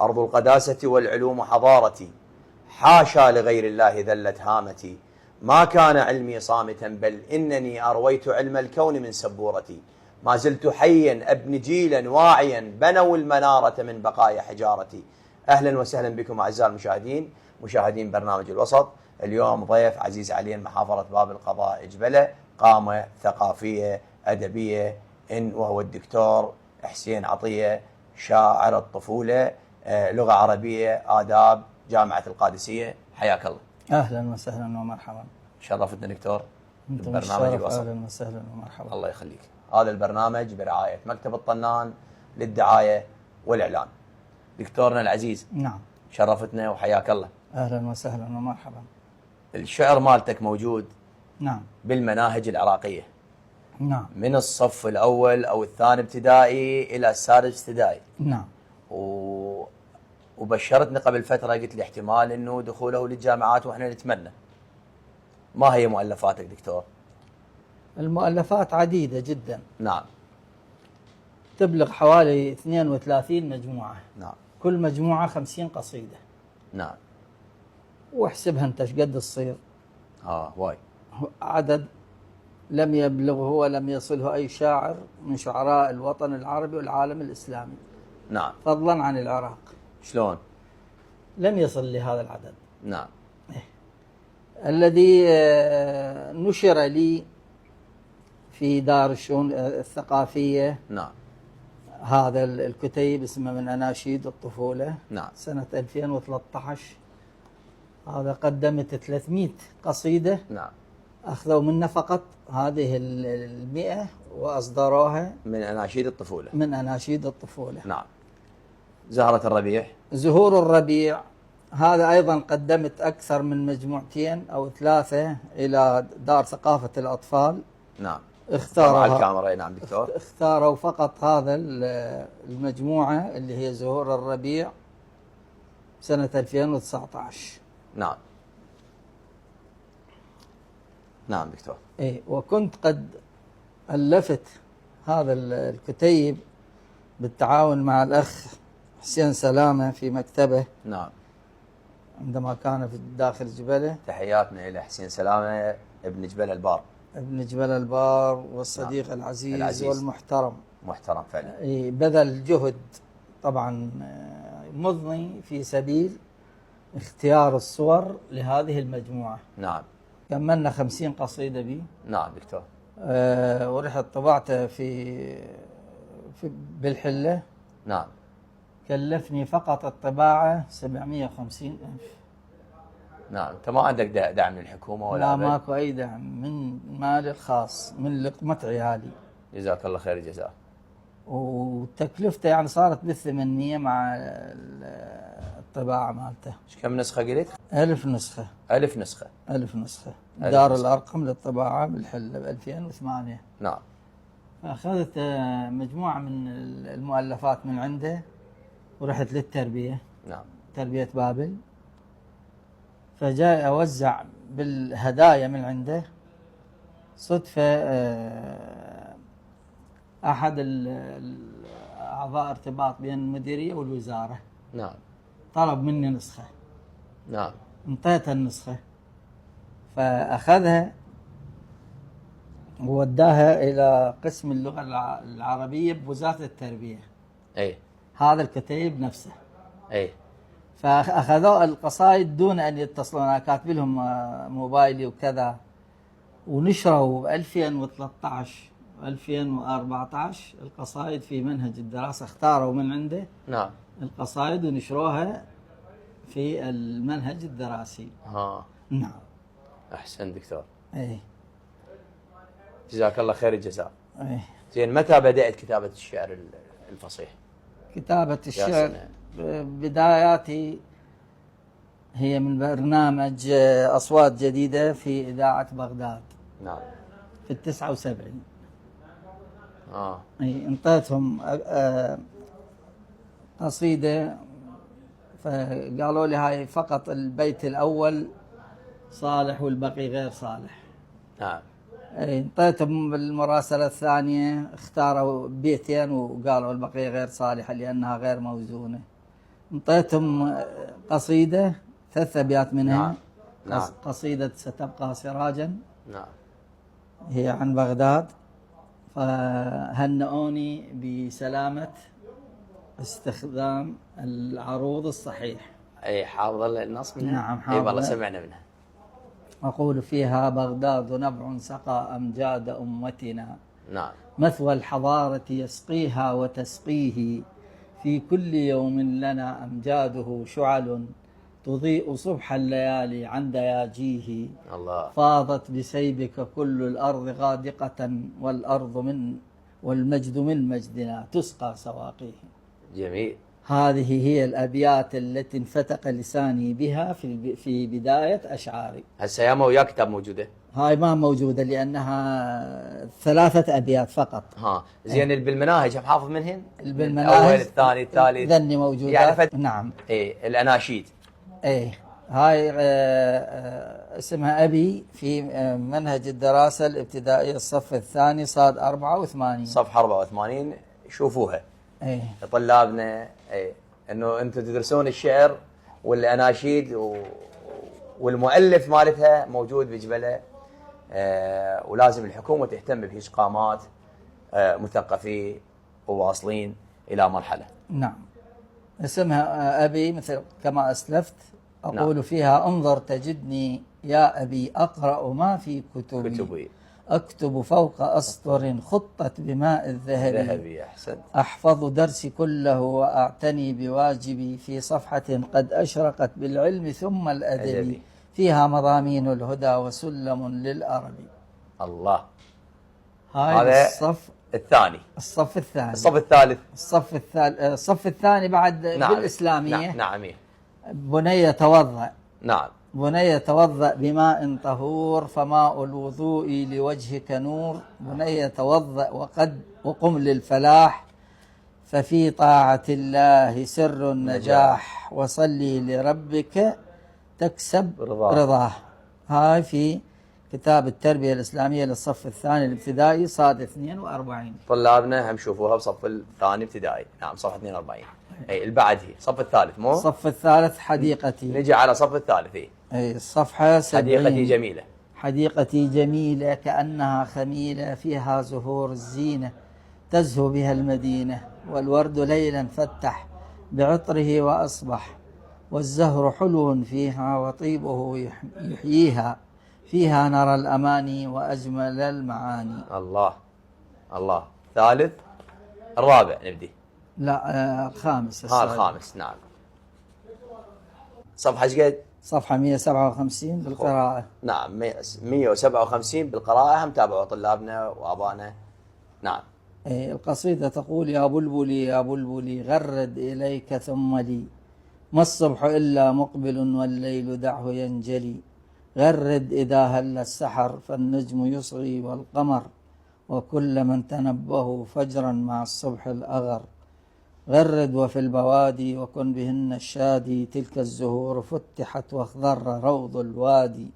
أرض القداسة والعلوم حضارتي، حاشا لغير الله ذلت هامتي، ما كان علمي صامتا بل إنني أرويت علم الكون من سبورتي، ما زلت حيا أبني جيلا واعيا بنوا المنارة من بقايا حجارتي. أهلا وسهلا بكم أعزائي المشاهدين، مشاهدين برنامج الوسط. اليوم ضيف عزيز علي من محافظة باب القضاء إجبلة، قامة ثقافية أدبية، وهو الدكتور حسين عطية، شاعر الطفولة، لغة عربية، آداب، جامعة القادسية. حياك الله. أهلا وسهلا ومرحبا. شرفتنا دكتور برنامج الوسط. أهلا وسهلا ومرحبا. الله يخليك. هذا البرنامج برعاية مكتب الطنان للدعاية والإعلان. دكتورنا العزيز، نعم، شرفتنا وحياك الله. أهلا وسهلا ومرحبا. الشعر مالتك موجود نعم بالمناهج العراقية، نعم، من الصف الأول أو الثاني ابتدائي إلى السادس ابتدائي. نعم. وبشرتني قبل فترة، قلت لي احتمال أنه دخوله للجامعات وإحنا نتمنى. ما هي مؤلفاتك دكتور؟ المؤلفات عديدة جدا. نعم. تبلغ حوالي 32 مجموعة. نعم. كل مجموعة 50 قصيدة. نعم. واحسبها انت ايش قد تصير. واي. عدد لم يبلغه ولم يصله أي شاعر من شعراء الوطن العربي والعالم الإسلامي. نعم. فضلا عن العراق. شلون؟ لم يصل لهذا العدد. نعم. الذي نشر لي في دار الشؤون الثقافية. نعم. هذا الكتيب اسمه من أناشيد الطفولة. نعم. سنة 2013. هذا قدمت 300 قصيدة. نعم. أخذوا منا فقط هذه 100 وأصدروها من أناشيد الطفولة. من أناشيد الطفولة. نعم. زهرة الربيع. زهور الربيع هذا أيضا قدمت أكثر من مجموعتين أو 3 إلى دار ثقافة الأطفال. نعم. اختاروا الكاميرا. نعم دكتور. اختاروا فقط هذا المجموعة اللي هي زهور الربيع سنة 2019. نعم. نعم دكتور. وكنت قد ألفت هذا الكتيب بالتعاون مع الأخ حسين سلامة في مكتبه. نعم. عندما كان في داخل جبلة. تحياتنا إلى حسين سلامة ابن جبل البار. ابن جبل البار والصديق. نعم. العزيز والمحترم. محترم فعلا. بذل جهد طبعا مضني في سبيل اختيار الصور لهذه المجموعة. نعم. كملنا 50 قصيدة بي. نعم دكتور. ورحت طبعته في بالحلة. نعم. كلفني فقط الطباعة 750,000. نعم. انت ما عندك دعم من الحكومة ولا؟ لا، ماكو أي دعم، من مالي الخاص، من لقمة عيالي. جزاك الله خير الجزاء. وتكلفته يعني صارت بال800 مع الطباعة مالته. كم نسخة قلت؟ 1000 نسخة. 1000 نسخة. 1000 نسخة. دار الأرقم للطباعة بالحلة ب 2008. نعم. فأخذت مجموعة من المؤلفات من عنده ورحت للتربية. نعم. تربية بابل. فجاء أوزع بالهدايا من عنده. صدفة أحد أعضاء ارتباط بين المديرية والوزارة. نعم. طلب مني نسخة. نعم. انطيته النسخة، فأخذها ووداها إلى قسم اللغة العربية بوزارة التربية. هذا الكتيب نفسه. فأخذوا القصائد دون أن يتصلون. أنا كاتب لهم موبايلي وكذا، ونشروا ب 2013 2014 القصائد في منهج الدراسة. اختاروا من عنده. نعم. القصائد ونشروها في المنهج الدراسي. نعم. أحسن دكتور. ايه. جزاك الله خير الجزاء. زين، متى بدأت كتابة الشعر الفصيح؟ كتابة الشعر بداياتي هي من برنامج أصوات جديدة في إذاعة بغداد. نعم. في 79. انطيتهم قصيدة، فقالوا لي هاي فقط البيت الأول صالح والبقي غير صالح. نعم. انطيتهم بالمراسلة الثانية، اختاروا بيتين وقالوا البقية غير صالحة لأنها غير موزونة. انطيتهم قصيدة 3 أبيات منها. نعم. نعم. قصيدة ستبقى سراجا، نعم. هي عن بغداد، فهنئوني بسلامة استخدام العروض الصحيح. اي حافظ النص منها؟ نعم اي والله حافظ. سمعنا منها. أقول فيها بغداد نبع سقى أمجاد أمتنا، نعم. مثوى الحضارة يسقيها وتسقيه، في كل يوم لنا أمجاده شعل تضيء صبح الليالي عن دياجيه. الله. فاضت بسيبك كل الأرض غادقة، والمجد من مجدنا تسقى سواقيه. جميل. هذه هي الأبيات التي انفتق لساني بها في بداية أشعاري. هسه ياما ويا كتاب موجوده؟ هاي ما موجودة لأنها 3 أبيات فقط. ها زين. بالمناهج هم حافظ منهن؟ بالمناهج الاول الثاني الثالث ذني موجودة يعني نعم. ايه الاناشيد. ايه هاي اسمها أبي في منهج الدراسة الابتدائية الصف الثاني صاد 84 صفحه 84. شوفوها ايه طلابنا. ايه انه انتم تدرسون الشعر والاناشيد والمؤلف مالتها موجود بجبله. ولازم الحكومه تهتم بإسقامات مثقفين وواصلين الى مرحله. نعم. اسمها أبي مثل كما أسلفت. أقول نعم. فيها انظر تجدني يا أبي أقرأ ما في كتبي، أكتب فوق أسطر خطت بماء الذهبي، أحسنت. أحفظ درسي كله وأعتني بواجبي، في صفحة قد أشرقت بالعلم ثم الأدب، فيها مضامين الهدى وسلم للأرب. الله. هذا الثاني. الصف الثاني. الصف الثالث. الصف الثاني بعد. نعم. بالإسلامية. نعم. بني توضأ. نعم. بني توضأ بماء طهور، فماء الوضوء لوجهك نور، بني توضأ وقم للفلاح، ففي طاعة الله سر النجاح، وصلي لربك تكسب رضاه. هاي في كتاب التربية الإسلامية للصف الثاني الابتدائي صاد 42. طلابنا هم شوفوها بصف الثاني ابتدائي. نعم صفحة 42. اي البعد هي صف الثالث مو؟ الصف الثالث حديقتي. نجي على صف الثالث. اي الصفحة 70. حديقتي جميلة. حديقتي جميلة كأنها خميلة، فيها زهور الزينة تزهو بها المدينة، والورد ليلا فتح بعطره وأصبح، والزهر حلو فيها وطيبه يحييها، فيها نرى الأماني وأجمل المعاني. الله. الله. ثالث. الرابع نبدي. لا الخامس. الخامس. نعم. صفحة شقد؟ صفحة 157 بالقراءة. نعم 157 بالقراءة. هم تابعوا طلابنا وآبائنا. نعم. القصيدة تقول يا بلبلي يا بلبلي غرد إليك ثم لي، ما الصبح إلا مقبل والليل دعه ينجلي، غرد إذا هل السحر فالنجم يصغي والقمر، وكل من تنبه فجرا مع الصبح الأغر، غرد وفي البوادي وكن بهن الشادي، تلك الزهور فتحت واخضر روض الوادي،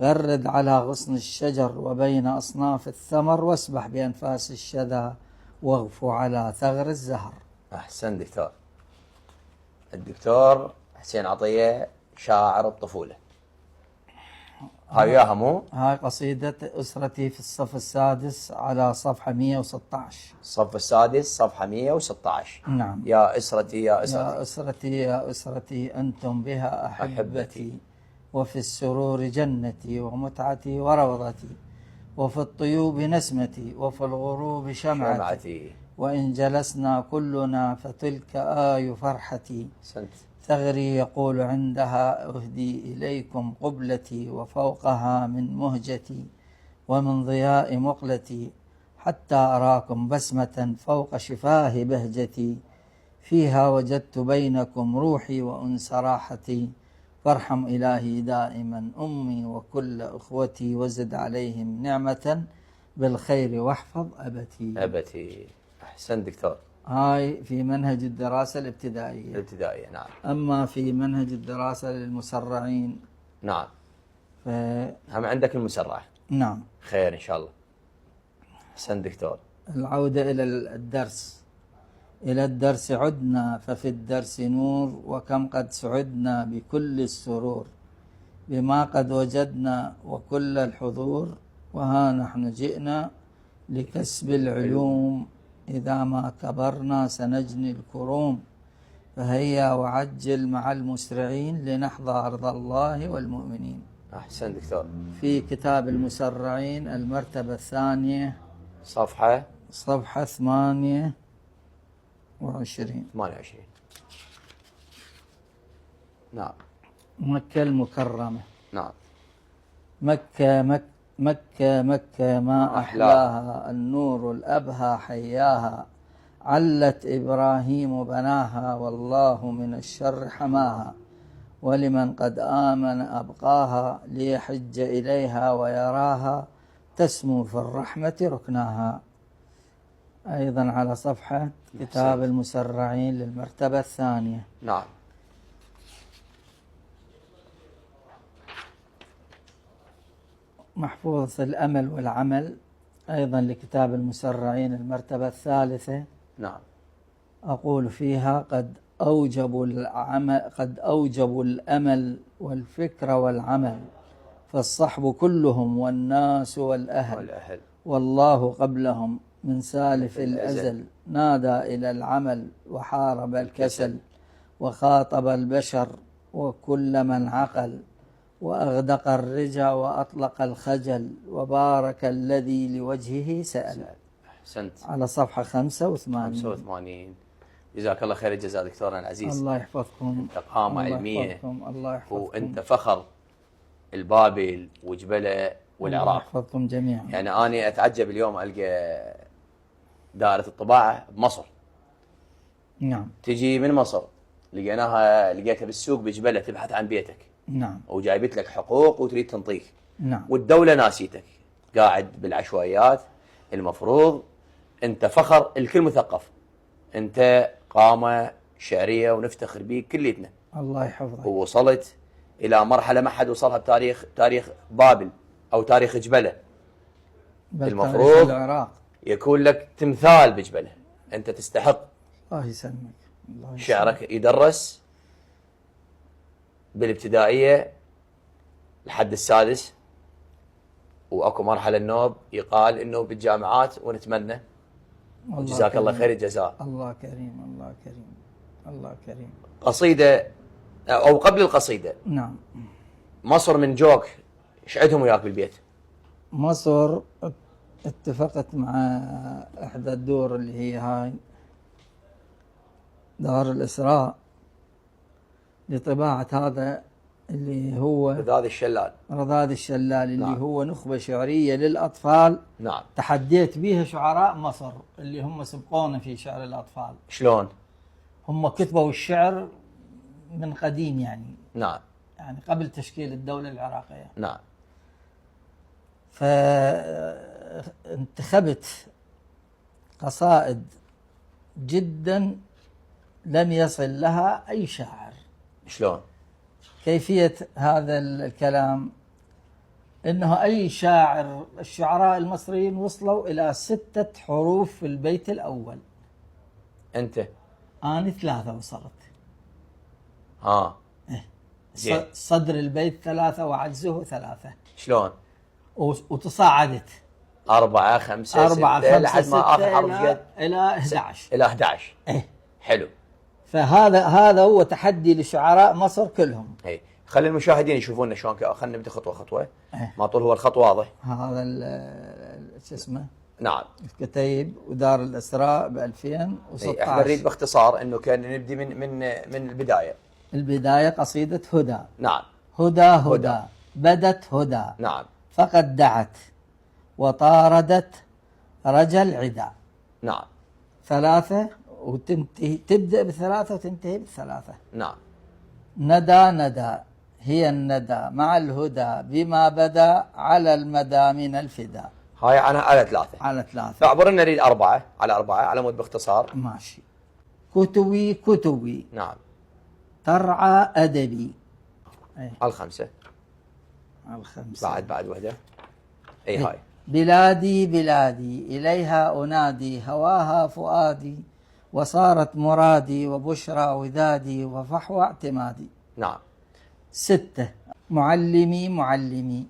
غرد على غصن الشجر وبين أصناف الثمر، واسبح بأنفاس الشذا واغفو على ثغر الزهر. أحسن دكتور. الدكتور حسين عطية شاعر الطفولة. هاي وياها مو؟ هاي قصيدة أسرتي في الصف السادس على صفحة 116. الصف السادس صفحة 116. نعم. يا أسرتي يا أسرتي يا أسرتي يا أسرتي أنتم بها أحبتي، وفي السرور جنتي ومتعتي وروضتي، وفي الطيوب نسمتي وفي الغروب شمعتي، وإن جلسنا كلنا فتلك آي فرحتي، ثغري يقول عندها أهدي إليكم قبلتي، وفوقها من مهجتي ومن ضياء مقلتي، حتى أراكم بسمة فوق شفاه بهجتي، فيها وجدت بينكم روحي وأنس راحتي، فارحم إلهي دائما أمي وكل أخوتي، وزد عليهم نعمة بالخير واحفظ أبتي. أحسن دكتور. هاي في منهج الدراسة الابتدائية. نعم. أما في منهج الدراسة للمسرعين. نعم. هم عندك المسرع. نعم. خير إن شاء الله. أحسن دكتور. العودة إلى الدرس. إلى الدرس عدنا ففي الدرس نور، وكم قد سعدنا بكل السرور، بما قد وجدنا وكل الحضور، وها نحن جئنا لكسب العلوم، إذا ما كبرنا سنجني الكروم، فهيا وعجل مع المسرعين لنحظى أرض الله والمؤمنين. أحسن دكتور. في كتاب المسرعين المرتبة الثانية، صفحة 28. نعم. مكة المكرمة. نعم. مكة مكة ما أحلاها، النور الأبهى حياها، علت إبراهيم بناها، والله من الشر حماها، ولمن قد آمن أبقاها، ليحج إليها ويراها، تسمو في الرحمة ركناها. أيضا على صفحة كتاب المسرعين للمرتبة الثانية. نعم. محفوظ الأمل والعمل أيضا لكتاب المسرعين المرتبة الثالثة. نعم. أقول فيها قد أوجبوا الأمل والفكر والعمل، فالصحب كلهم والناس والأهل، والله قبلهم من سالف الأزل، نادى إلى العمل وحارب الكسل، وخاطب البشر وكل من عقل، وأغدق الرجا وأطلق الخجل، وبارك الذي لوجهه سأل. أحسنت. على صفحة 85. جزاك الله خير الجزاء دكتورنا العزيز. الله يحفظكم. أنت قامة علمية، الله يحفظكم. وأنت فخر البابل وجبلة والعراق. الله يحفظكم جميعا. يعني أنا أتعجب اليوم ألقى دائرة الطباعة بمصر. نعم. تجي من مصر لقيتها بالسوق بجبلة تبحث عن بيتك. نعم. وجايبت لك حقوق وتريد تنطيك. نعم. والدولة ناسيتك، قاعد بالعشوائيات. المفروض أنت فخر الكل مثقف، أنت قامة شعرية ونفتخر بيك كليتنا. الله يحفظك. ووصلت إلى مرحلة ما حد وصلها تاريخ بابل أو تاريخ جبلة. المفروض العراق يكون لك تمثال بجبلة. أنت تستحق. الله يسلمك. الله يسلمك. شعرك يدرس بالابتدائية لحد السادس، وأكو مرحلة النوب يقال إنه بالجامعات، ونتمنى. جزاك الله خير الجزاء. الله كريم. الله كريم. الله كريم. قصيدة أو قبل القصيدة. نعم. مصر من جوك ايش عندهم وياك بالبيت؟ مصر اتفقت مع احدى الدور اللي هي هاي دار الإسراء لطباعة هذا اللي هو رذاذ الشلال اللي نعم. هو نخبة شعرية للأطفال. نعم. تحديت بيها شعراء مصر اللي هم سبقونا في شعر الأطفال. شلون؟ هم كتبوا الشعر من قديم يعني. نعم. يعني قبل تشكيل الدولة العراقية. نعم. فانتخبت قصائد جدا لم يصل لها أي شاعر. شلون؟ كيفية هذا الكلام إنه أي شاعر، الشعراء المصريين وصلوا إلى 6 حروف في البيت الأول. أنت؟ أنا 3 وصلت. صدر البيت 3 وعجزه 3. شلون؟ وتصاعدت 4 5 6 لحد ما آخر حرف جد إلى 11. إلى 11. حلو. فهذا هو تحدي لشعراء مصر كلهم. خلي المشاهدين يشوفونا شلون. خلينا نبدا خطوه. ما طول هو الخط واضح. هذا شو اسمه. نعم. الكتيب ودار الإسراء ب 2016. احنا نريد باختصار انه كان نبدي من البدايه. البدايه قصيده هدى. نعم. هدى بدت هدى. نعم. فقد دعت وطاردت رجا العدا. نعم. 3 وتنتهي، تبدأ ب3 وتنتهي ب3. نعم. ندى هي الندى مع الهدى بما بدا على المدى من الفدا. هاي على 3. على 3. اعبر لنا نريد 4 على مود باختصار. ماشي. كتبي. نعم. ترعى أدبي. على 5. بعد وحدة. هاي. بلادي إليها أنادي، هواها فؤادي، وصارت مرادي وبشرى ودادي وفحوى اعتمادي. نعم. 6. معلمي معلمي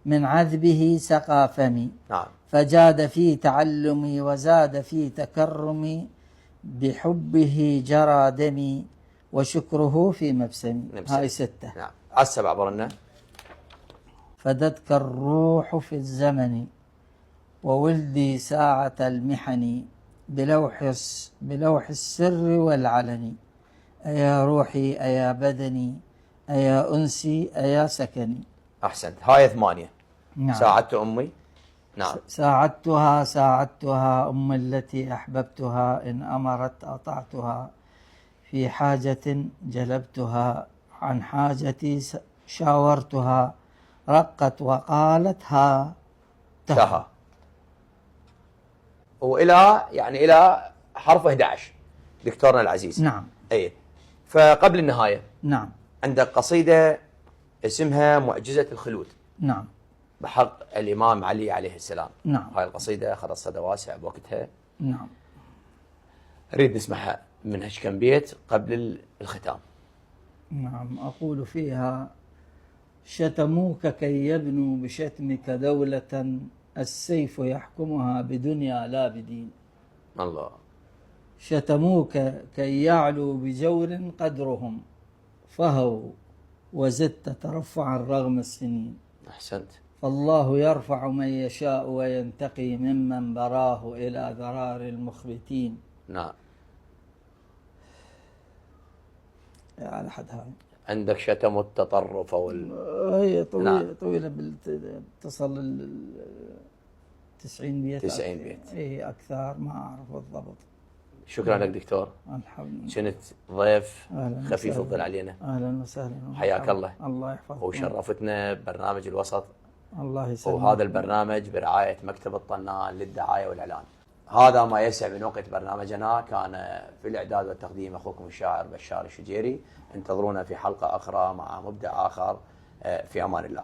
من عذبه سقى فمي. نعم. فجاد في تعلمي وزاد في تكرمي بحبه جرى دمي وشكره في مبسمي. هاي 6. نعم. على 7 برنا. فدتك الروح في الزمن وولدي ساعة المحن بلوح السر والعلن. أيا روحي أيا بدني أيا أنسي أيا سكني. أحسنت. هاي 8. نعم. ساعدت أمي. نعم. ساعدتها أم التي أحببتها، إن أمرت أطعتها، في حاجة جلبتها، عن حاجتي شاورتها، رقت وقالت ها تها. وإلى يعني إلى حرف 11 دكتورنا العزيز. نعم. أي. فقبل النهاية نعم. عندك قصيدة اسمها معجزة الخلود. نعم. بحق الإمام علي عليه السلام. نعم. هاي القصيدة أخذت صدى واسع بوقتها. نعم. أريد نسمعها منها كم بيت قبل الختام. نعم. أقول فيها: شتموك كي يبنوا بشتمك دولة، السيف يحكمها بدنيا لا بدين. الله. شتموك كي يعلوا بجور قدرهم، فهوا وزدت ترفعا رغم السنين. أحسنت. فالله يرفع من يشاء وينتقي ممن براه إلى ذرار المخبتين. نعم. على حد هاي. عندك شتم التطرف هي طويلة. نعم. طويلة تصل 90 بيت. 90 بيت. اي اكثر ما اعرف بالضبط. شكرا لك دكتور. الحمد لله. كنت ضيف أهلاً خفيف وسهلاً. الظل علينا. اهلا وسهلا. حياك الله. الله يحفظك. وشرفتنا ببرنامج الوسط. الله يسلمك. وهذا البرنامج برعاية مكتب الطنان للدعاية والإعلان. هذا ما يسع من وقت برنامجنا. كان في الإعداد والتقديم أخوكم الشاعر بشار الشجيري. انتظرونا في حلقة أخرى مع مبدع آخر. في أمان الله.